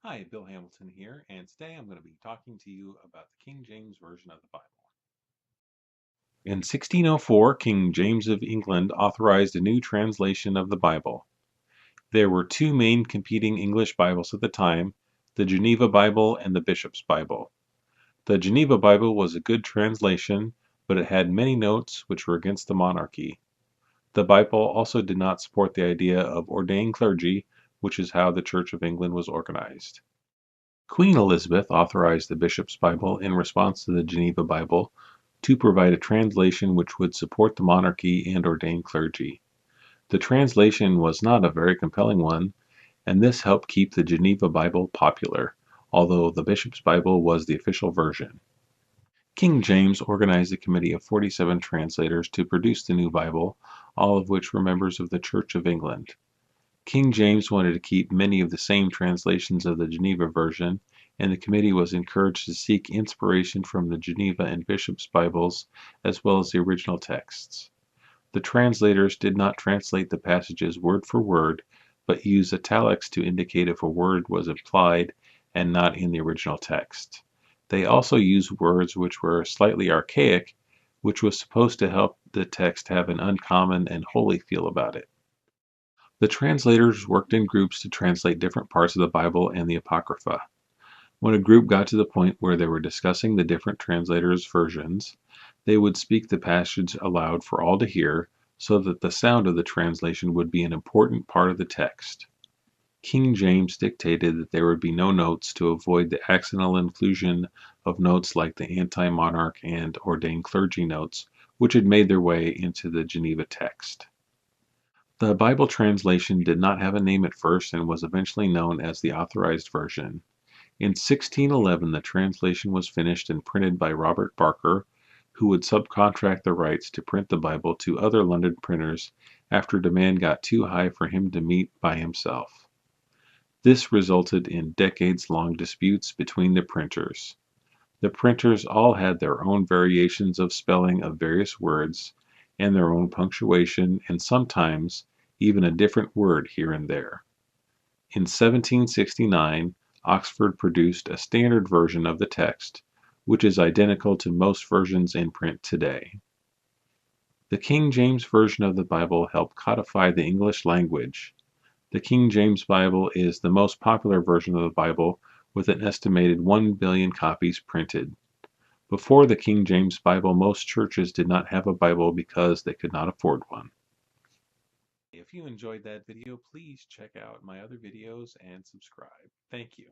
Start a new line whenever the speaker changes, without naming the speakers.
Hi, Bill Hamilton here, and today I'm going to be talking to you about the King James Version of the Bible. In 1604, King James of England authorized a new translation of the Bible. There were two main competing English Bibles at the time, the Geneva Bible and the Bishop's Bible. The Geneva Bible was a good translation, but it had many notes which were against the monarchy. The Bible also did not support the idea of ordained clergy, which is how the Church of England was organized. Queen Elizabeth authorized the Bishop's Bible in response to the Geneva Bible to provide a translation which would support the monarchy and ordained clergy. The translation was not a very compelling one, and this helped keep the Geneva Bible popular, although the Bishop's Bible was the official version. King James organized a committee of 47 translators to produce the new Bible, all of which were members of the Church of England. King James wanted to keep many of the same translations of the Geneva version, and the committee was encouraged to seek inspiration from the Geneva and Bishop's Bibles as well as the original texts. The translators did not translate the passages word for word, but used italics to indicate if a word was implied and not in the original text. They also used words which were slightly archaic, which was supposed to help the text have an uncommon and holy feel about it. The translators worked in groups to translate different parts of the Bible and the Apocrypha. When a group got to the point where they were discussing the different translators' versions, they would speak the passage aloud for all to hear, so that the sound of the translation would be an important part of the text. King James dictated that there would be no notes to avoid the accidental inclusion of notes like the anti-monarch and ordained clergy notes, which had made their way into the Geneva text. The Bible translation did not have a name at first and was eventually known as the Authorized Version. In 1611 the translation was finished and printed by Robert Barker, who would subcontract the rights to print the Bible to other London printers after demand got too high for him to meet by himself. This resulted in decades-long disputes between the printers. The printers all had their own variations of spelling of various words, and their own punctuation, and sometimes even a different word here and there. In 1769, Oxford produced a standard version of the text, which is identical to most versions in print today. The King James Version of the Bible helped codify the English language. The King James Bible is the most popular version of the Bible, with an estimated 1 billion copies printed. Before the King James Bible, most churches did not have a Bible because they could not afford one. If you enjoyed that video, please check out my other videos and subscribe. Thank you.